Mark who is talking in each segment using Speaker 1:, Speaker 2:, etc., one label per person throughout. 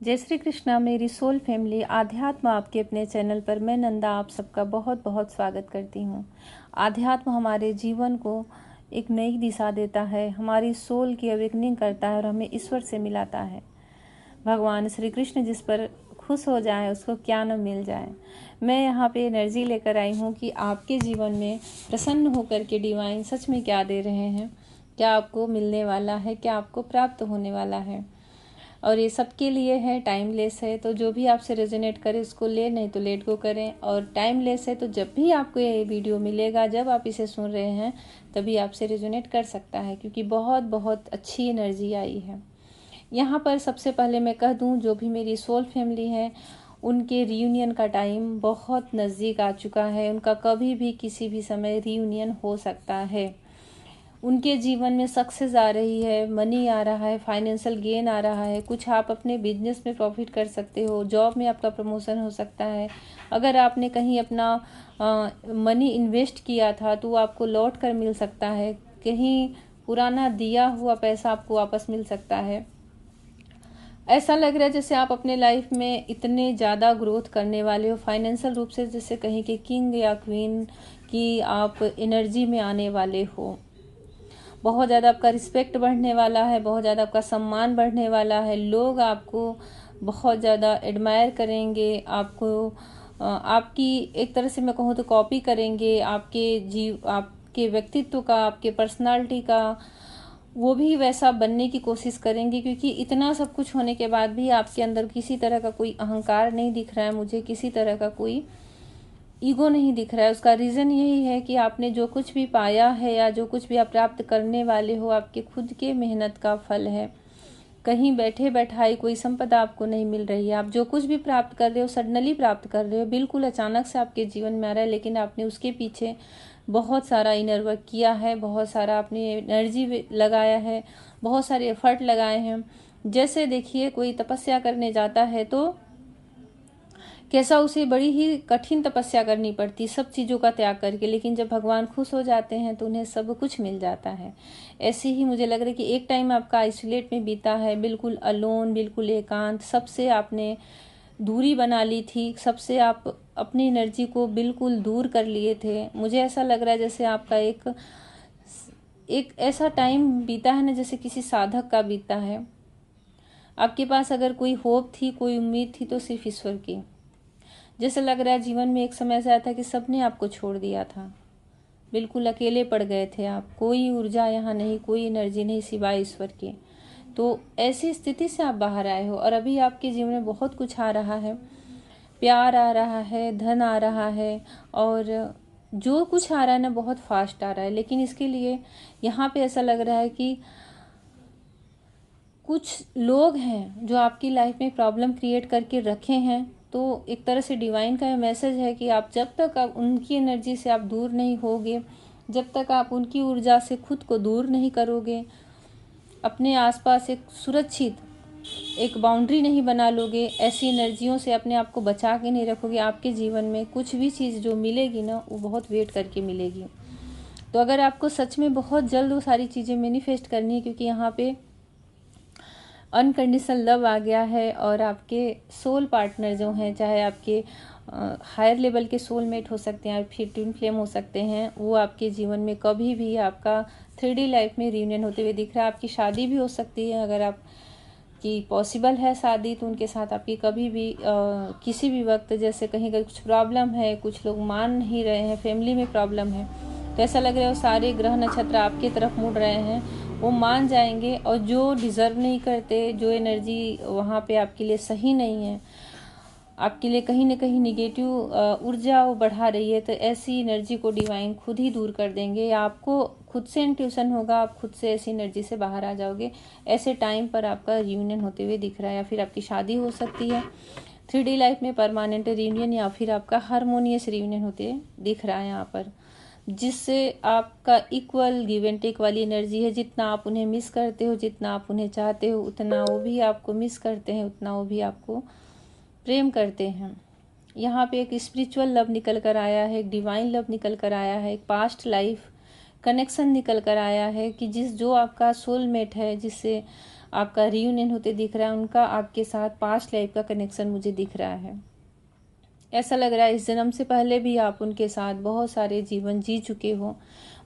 Speaker 1: जय श्री कृष्णा। मेरी soul family आध्यात्म आपके अपने चैनल पर मैं नंदा आप सबका बहुत बहुत स्वागत करती हूँ। आध्यात्म हमारे जीवन को एक नई दिशा देता है, हमारी सोल की अवेकनिंग करता है और हमें ईश्वर से मिलाता है। भगवान श्री कृष्ण जिस पर खुश हो जाए उसको क्या न मिल जाए। मैं यहाँ पे एनर्जी लेकर आई हूँ कि आपके जीवन में प्रसन्न होकर के डिवाइन सच में क्या दे रहे हैं, क्या आपको मिलने वाला है, क्या आपको प्राप्त होने वाला है। और ये सबके लिए है, टाइमलेस है। तो जो भी आपसे रेजोनेट करे उसको ले, नहीं तो लेट गो करें। और टाइमलेस है तो जब भी आपको ये वीडियो मिलेगा, जब आप इसे सुन रहे हैं तभी आपसे रेजोनेट कर सकता है, क्योंकि बहुत बहुत अच्छी एनर्जी आई है यहाँ पर। सबसे पहले मैं कह दूं, जो भी मेरी सोल फैमिली है उनके रियूनियन का टाइम बहुत नज़दीक आ चुका है। उनका कभी भी किसी भी समय रियूनियन हो सकता है। उनके जीवन में सक्सेस आ रही है, मनी आ रहा है, फाइनेंशियल गेन आ रहा है। कुछ आप अपने बिजनेस में प्रॉफिट कर सकते हो, जॉब में आपका प्रमोशन हो सकता है। अगर आपने कहीं अपना मनी इन्वेस्ट किया था तो आपको लौट कर मिल सकता है। कहीं पुराना दिया हुआ पैसा आपको वापस मिल सकता है। ऐसा लग रहा है जैसे आप अपने लाइफ में इतने ज़्यादा ग्रोथ करने वाले हो फाइनेंशियल रूप से, जैसे कहीं के किंग या क्वीन की आप एनर्जी में आने वाले हो। बहुत ज़्यादा आपका रिस्पेक्ट बढ़ने वाला है, बहुत ज़्यादा आपका सम्मान बढ़ने वाला है। लोग आपको बहुत ज़्यादा एडमायर करेंगे, आपकी एक तरह से मैं कहूँ तो कॉपी करेंगे, आपके व्यक्तित्व का, आपके पर्सनालिटी का वो भी वैसा बनने की कोशिश करेंगे। क्योंकि इतना सब कुछ होने के बाद भी आपके अंदर किसी तरह का कोई अहंकार नहीं दिख रहा है मुझे, किसी तरह का कोई ईगो नहीं दिख रहा है। उसका रीज़न यही है कि आपने जो कुछ भी पाया है या जो कुछ भी आप प्राप्त करने वाले हो, आपके खुद के मेहनत का फल है। कहीं बैठे बैठाई कोई संपदा आपको नहीं मिल रही है। आप जो कुछ भी प्राप्त कर रहे हो सडनली प्राप्त कर रहे हो, बिल्कुल अचानक से आपके जीवन में आ रहा है। लेकिन आपने उसके पीछे बहुत सारा इनर वर्क किया है, बहुत सारा आपने एनर्जी लगाया है, बहुत सारे एफर्ट लगाए हैं। जैसे देखिए, कोई तपस्या करने जाता है तो कैसा उसे बड़ी ही कठिन तपस्या करनी पड़ती, सब चीज़ों का त्याग करके। लेकिन जब भगवान खुश हो जाते हैं तो उन्हें सब कुछ मिल जाता है। ऐसे ही मुझे लग रहा है कि एक टाइम आपका आइसोलेट में बीता है, बिल्कुल अलोन, बिल्कुल एकांत। सबसे आपने दूरी बना ली थी, सबसे आप अपनी एनर्जी को बिल्कुल दूर कर लिए थे। मुझे ऐसा लग रहा है जैसे आपका एक ऐसा टाइम बीता है ना, जैसे किसी साधक का बीता है। आपके पास अगर कोई होप थी, कोई उम्मीद थी तो सिर्फ ईश्वर की। जैसे लग रहा है जीवन में एक समय ऐसा आया था कि सबने आपको छोड़ दिया था, बिल्कुल अकेले पड़ गए थे आप। कोई ऊर्जा यहाँ नहीं, कोई एनर्जी नहीं सिवाय ईश्वर के। तो ऐसी स्थिति से आप बाहर आए हो और अभी आपके जीवन में बहुत कुछ आ रहा है। प्यार आ रहा है, धन आ रहा है, और जो कुछ आ रहा है ना बहुत फास्ट आ रहा है। लेकिन इसके लिए यहाँ पे ऐसा लग रहा है कि कुछ लोग हैं जो आपकी लाइफ में प्रॉब्लम क्रिएट करके रखे हैं। तो एक तरह से डिवाइन का मैसेज है कि आप जब तक आप उनकी एनर्जी से आप दूर नहीं होगे, जब तक आप उनकी ऊर्जा से खुद को दूर नहीं करोगे, अपने आसपास एक सुरक्षित एक बाउंड्री नहीं बना लोगे, ऐसी एनर्जियों से अपने आप को बचा के नहीं रखोगे, आपके जीवन में कुछ भी चीज़ जो मिलेगी ना वो बहुत वेट करके मिलेगी। तो अगर आपको सच में बहुत जल्द वो सारी चीज़ें मैनिफेस्ट करनी है, क्योंकि यहाँ पे अनकंडीशनल लव आ गया है और आपके सोल पार्टनर जो हैं, चाहे आपके हायर लेवल के सोलमेट हो सकते हैं, फिर ट्विन फ्लेम हो सकते हैं, वो आपके जीवन में कभी भी आपका 3D लाइफ में रियूनियन होते हुए दिख रहा है। आपकी शादी भी हो सकती है, अगर आप कि पॉसिबल है शादी तो उनके साथ आपकी कभी भी किसी भी वक्त, जैसे कहीं कुछ प्रॉब्लम है, कुछ लोग मान नहीं रहे हैं, फैमिली में प्रॉब्लम है, तो ऐसा लग रहा है वो सारे ग्रह नक्षत्र आपके तरफ मुड़ रहे हैं, वो मान जाएंगे। और जो डिज़र्व नहीं करते, जो एनर्जी वहाँ पे आपके लिए सही नहीं है, आपके लिए कहीं ना कहीं निगेटिव ऊर्जा वो बढ़ा रही है, तो ऐसी एनर्जी को डिवाइन खुद ही दूर कर देंगे। या आपको खुद से इंट्यूशन होगा, आप खुद से ऐसी एनर्जी से बाहर आ जाओगे। ऐसे टाइम पर आपका रियूनियन होते हुए दिख रहा है, या फिर आपकी शादी हो सकती है 3D लाइफ में परमानेंट रियूनियन, या फिर आपका हारमोनियस रियूनियन होते दिख रहा है यहाँ पर, जिससे आपका इक्वल गिव एंड टेक वाली एनर्जी है। जितना आप उन्हें मिस करते हो, जितना आप उन्हें चाहते हो, उतना वो भी आपको मिस करते हैं, उतना वो भी आपको प्रेम करते हैं। यहाँ पे एक स्पिरिचुअल लव निकल कर आया है, एक डिवाइन लव निकल कर आया है, एक पास्ट लाइफ कनेक्शन निकल कर आया है कि जो आपका सोलमेट है, जिससे आपका रियूनियन होते दिख रहा है, उनका आपके साथ पास्ट लाइफ का कनेक्शन मुझे दिख रहा है। ऐसा लग रहा है इस जन्म से पहले भी आप उनके साथ बहुत सारे जीवन जी चुके हो,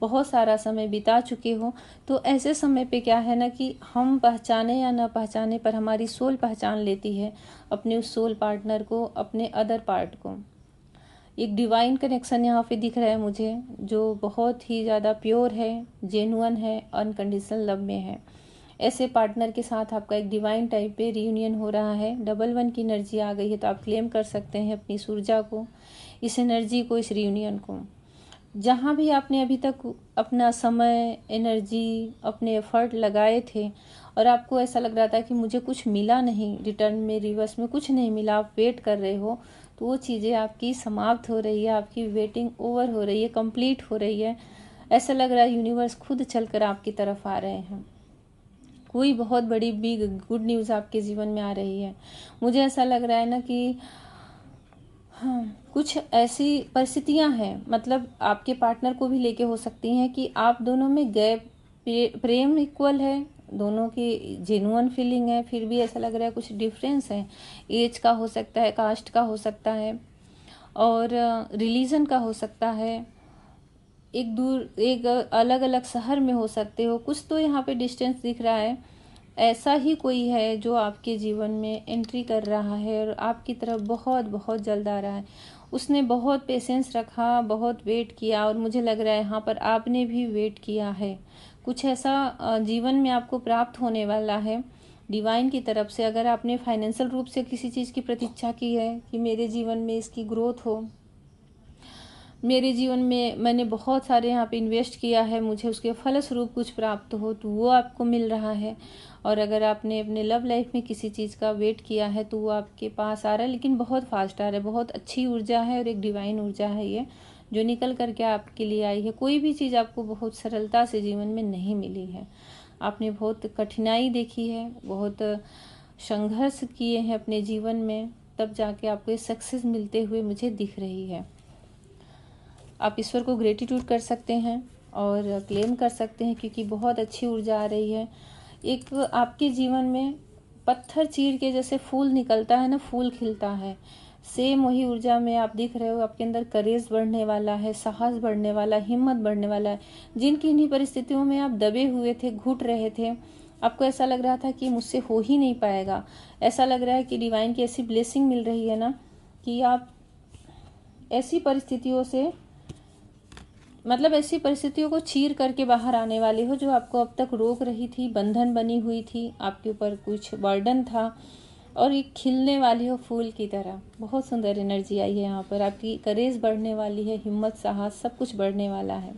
Speaker 1: बहुत सारा समय बिता चुके हो। तो ऐसे समय पे क्या है ना कि हम पहचाने या न पहचाने पर हमारी सोल पहचान लेती है अपने उस सोल पार्टनर को, अपने अदर पार्ट को। एक डिवाइन कनेक्शन यहाँ पे दिख रहा है मुझे, जो बहुत ही ज़्यादा प्योर है, जेन्युइन है, अनकंडीशनल लव में है। ऐसे पार्टनर के साथ आपका एक डिवाइन टाइप पे रियूनियन हो रहा है। डबल 1 की एनर्जी आ गई है, तो आप क्लेम कर सकते हैं अपनी इस ऊर्जा को, इस एनर्जी को, इस रियूनियन को। जहाँ भी आपने अभी तक अपना समय, एनर्जी, अपने एफर्ट लगाए थे और आपको ऐसा लग रहा था कि मुझे कुछ मिला नहीं, रिटर्न में, रिवर्स में कुछ नहीं मिला, आप वेट कर रहे हो, तो वो चीज़ें आपकी समाप्त हो रही है, आपकी वेटिंग ओवर हो रही है, कंप्लीट हो रही है। ऐसा लग रहा है यूनिवर्स खुद चलकर आपकी तरफ आ रहे हैं। कोई बहुत बड़ी बिग गुड न्यूज़ आपके जीवन में आ रही है। मुझे ऐसा लग रहा है ना कि हाँ, कुछ ऐसी परिस्थितियां हैं, मतलब आपके पार्टनर को भी लेके हो सकती हैं कि आप दोनों में गैप, प्रेम इक्वल है, दोनों की जेन्युइन फीलिंग है, फिर भी ऐसा लग रहा है कुछ डिफरेंस है। एज का हो सकता है, कास्ट का हो सकता है, और रिलीजन का हो सकता है। एक अलग अलग शहर में हो सकते हो, कुछ तो यहाँ पे डिस्टेंस दिख रहा है। ऐसा ही कोई है जो आपके जीवन में एंट्री कर रहा है और आपकी तरफ बहुत बहुत जल्द आ रहा है। उसने बहुत पेशेंस रखा, बहुत वेट किया, और मुझे लग रहा है यहाँ पर आपने भी वेट किया है। कुछ ऐसा जीवन में आपको प्राप्त होने वाला है डिवाइन की तरफ से। अगर आपने फाइनेंशियल रूप से किसी चीज़ की प्रतीक्षा की है कि मेरे जीवन में इसकी ग्रोथ हो, मेरे जीवन में मैंने बहुत सारे यहाँ पे इन्वेस्ट किया है, मुझे उसके फलस्वरूप कुछ प्राप्त हो, तो वो आपको मिल रहा है। और अगर आपने अपने लव लाइफ में किसी चीज़ का वेट किया है तो वो आपके पास आ रहा है, लेकिन बहुत फास्ट आ रहा है। बहुत अच्छी ऊर्जा है और एक डिवाइन ऊर्जा है ये, जो निकल करके आपके लिए आई है। कोई भी चीज़ आपको बहुत सरलता से जीवन में नहीं मिली है। आपने बहुत कठिनाई देखी है, बहुत संघर्ष किए हैं अपने जीवन में, तब जाके आपको ये सक्सेस मिलते हुए मुझे दिख रही है। आप ईश्वर को ग्रेटिट्यूड कर सकते हैं और क्लेम कर सकते हैं, क्योंकि बहुत अच्छी ऊर्जा आ रही है। एक आपके जीवन में पत्थर चीर के जैसे फूल निकलता है ना, फूल खिलता है, सेम वही ऊर्जा में आप दिख रहे हो। आपके अंदर करेज बढ़ने वाला है, साहस बढ़ने वाला, हिम्मत बढ़ने वाला है। जिन किन्हीं परिस्थितियों में आप दबे हुए थे, घुट रहे थे, आपको ऐसा लग रहा था कि मुझसे हो ही नहीं पाएगा, ऐसा लग रहा है कि डिवाइन की ऐसी ब्लेसिंग मिल रही है ना कि आप ऐसी परिस्थितियों से, मतलब ऐसी परिस्थितियों को चीर करके बाहर आने वाले हो जो आपको अब तक रोक रही थी, बंधन बनी हुई थी, आपके ऊपर कुछ बर्डन था, और एक खिलने वाली हो फूल की तरह। बहुत सुंदर एनर्जी आई है यहाँ पर। आपकी करेज बढ़ने वाली है, हिम्मत, साहस सब कुछ बढ़ने वाला है।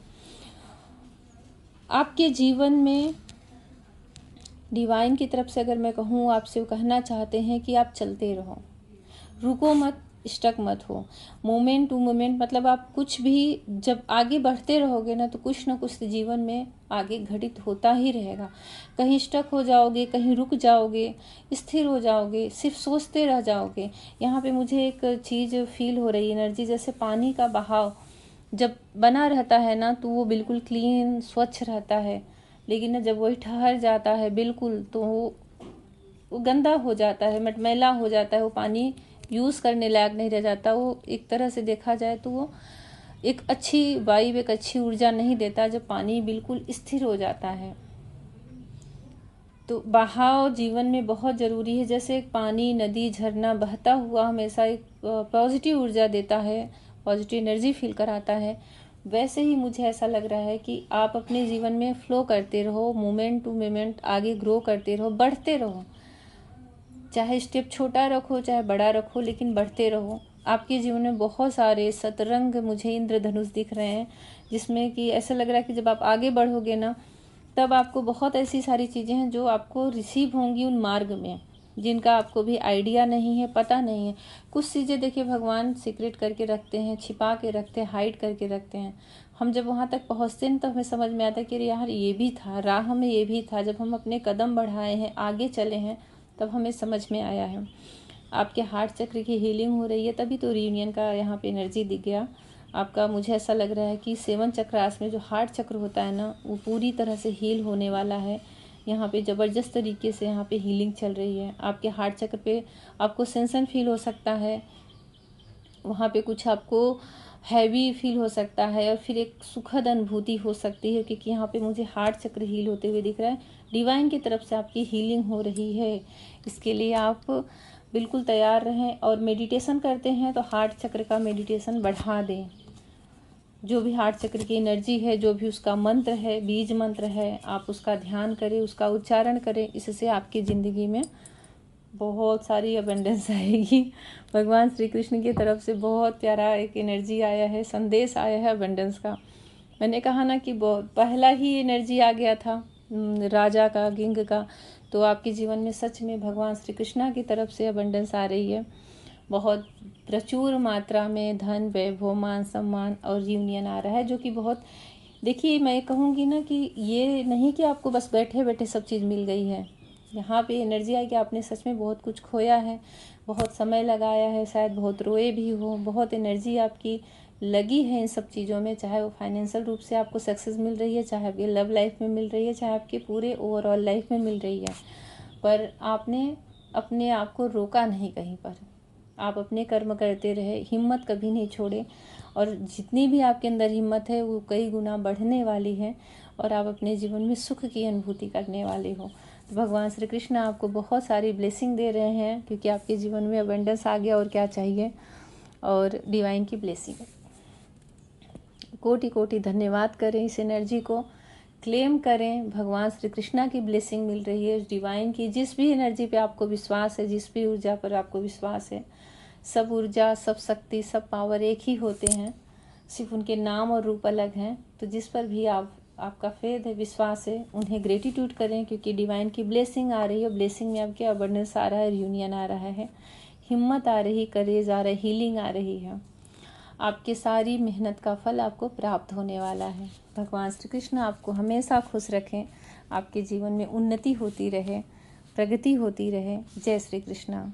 Speaker 1: आपके जीवन में डिवाइन की तरफ से अगर मैं कहूँ, आपसे वो कहना चाहते हैं कि आप चलते रहो, रुको मत, स्टक मत हो। मोमेंट टू मोमेंट, मतलब आप कुछ भी जब आगे बढ़ते रहोगे ना, तो कुछ ना कुछ जीवन में आगे घटित होता ही रहेगा। कहीं स्टक हो जाओगे, कहीं रुक जाओगे, स्थिर हो जाओगे, सिर्फ सोचते रह जाओगे। यहाँ पे मुझे एक चीज़ फील हो रही है, एनर्जी, जैसे पानी का बहाव जब बना रहता है ना, तो वो बिल्कुल क्लीन, स्वच्छ रहता है, लेकिन ना जब वही ठहर जाता है बिल्कुल, तो वो गंदा हो जाता है, मटमैला हो जाता है, वो पानी यूज़ करने लायक नहीं रह जाता। वो एक तरह से देखा जाए तो वो एक अच्छी वाइब, एक अच्छी ऊर्जा नहीं देता जब पानी बिल्कुल स्थिर हो जाता है। तो बहाव जीवन में बहुत ज़रूरी है। जैसे एक पानी, नदी, झरना बहता हुआ हमेशा एक पॉजिटिव ऊर्जा देता है, पॉजिटिव एनर्जी फील कराता है, वैसे ही मुझे ऐसा लग रहा है कि आप अपने जीवन में फ्लो करते रहो, मोमेंट टू मोमेंट आगे ग्रो करते रहो, बढ़ते रहो। चाहे स्टेप छोटा रखो, चाहे बड़ा रखो, लेकिन बढ़ते रहो। आपके जीवन में बहुत सारे सतरंग मुझे इंद्रधनुष दिख रहे हैं, जिसमें कि ऐसा लग रहा है कि जब आप आगे बढ़ोगे ना, तब आपको बहुत ऐसी सारी चीज़ें हैं जो आपको रिसीव होंगी उन मार्ग में, जिनका आपको भी आइडिया नहीं है, पता नहीं है। कुछ चीज़ें देखिए भगवान सीक्रेट करके रखते हैं, छिपा के रखते हैं, हाइड करके रखते हैं। हम जब वहाँ तक पहुँचते हैं तो हमें समझ में आता है कि यार ये भी था, राह में ये भी था। जब हम अपने कदम बढ़ाए हैं, आगे चले हैं, तब हमें समझ में आया है। आपके हार्ट चक्र की हीलिंग हो रही है, तभी तो रियूनियन का यहाँ पे एनर्जी दिख गया आपका। मुझे ऐसा लग रहा है कि 7 चक्रास में जो हार्ट चक्र होता है ना, वो पूरी तरह से हील होने वाला है। यहाँ पे ज़बरदस्त तरीके से यहाँ पे हीलिंग चल रही है। आपके हार्ट चक्र पे आपको सेंसन फील हो सकता है, वहाँ पे कुछ आपको हैवी फील हो सकता है और फिर एक सुखद अनुभूति हो सकती है, क्योंकि यहाँ पे मुझे हार्ट चक्र हील होते हुए दिख रहा है। डिवाइन की तरफ से आपकी हीलिंग हो रही है। इसके लिए आप बिल्कुल तैयार रहें। और मेडिटेशन करते हैं तो हार्ट चक्र का मेडिटेशन बढ़ा दें। जो भी हार्ट चक्र की एनर्जी है, जो भी उसका मंत्र है, बीज मंत्र है, आप उसका ध्यान करें, उसका उच्चारण करें। इससे आपकी ज़िंदगी में बहुत सारी अबंडेंस आएगी। भगवान श्री कृष्ण की तरफ से बहुत प्यारा एक एनर्जी आया है, संदेश आया है अबंडेंस का। मैंने कहा ना कि बहुत पहला ही एनर्जी आ गया था राजा का, किंग का। तो आपके जीवन में सच में भगवान श्री कृष्णा की तरफ से अबंडेंस आ रही है। बहुत प्रचुर मात्रा में धन, वैभव, मान सम्मान और यूनियन आ रहा है, जो कि बहुत, देखिए मैं कहूँगी ना कि ये नहीं कि आपको बस बैठे बैठे सब चीज़ मिल गई है। यहाँ पे एनर्जी आई कि आपने सच में बहुत कुछ खोया है, बहुत समय लगाया है, शायद बहुत रोए भी हो, बहुत एनर्जी आपकी लगी है इन सब चीज़ों में। चाहे वो फाइनेंशियल रूप से आपको सक्सेस मिल रही है, चाहे आपकी लव लाइफ में मिल रही है, चाहे आपके पूरे ओवरऑल लाइफ में मिल रही है, पर आपने अपने आप को रोका नहीं कहीं पर। आप अपने कर्म करते रहे, हिम्मत कभी नहीं छोड़े, और जितनी भी आपके अंदर हिम्मत है वो कई गुना बढ़ने वाली है और आप अपने जीवन में सुख की अनुभूति करने वाले हो। तो भगवान श्री कृष्ण आपको बहुत सारी ब्लेसिंग दे रहे हैं, क्योंकि आपके जीवन में अबंडेंस आ गया और क्या चाहिए। और डिवाइन की ब्लेसिंग, कोटि कोटि धन्यवाद करें, इस एनर्जी को क्लेम करें। भगवान श्री कृष्णा की ब्लेसिंग मिल रही है, उस डिवाइन की। जिस भी एनर्जी पे आपको विश्वास है, जिस भी ऊर्जा पर आपको विश्वास है, सब ऊर्जा, सब शक्ति, सब पावर एक ही होते हैं, सिर्फ उनके नाम और रूप अलग हैं। तो जिस पर भी आपका फेथ है, विश्वास है, उन्हें ग्रेटिट्यूड करें, क्योंकि डिवाइन की ब्लेसिंग आ रही है। ब्लेसिंग में आपके अबंडेंस आ रहा है, यूनियन आ रहा है, हिम्मत आ रही, करेज आ रहा है, हीलिंग आ रही है। आपकी सारी मेहनत का फल आपको प्राप्त होने वाला है। भगवान श्री कृष्ण आपको हमेशा खुश रखें, आपके जीवन में उन्नति होती रहे, प्रगति होती रहे। जय श्री कृष्णा।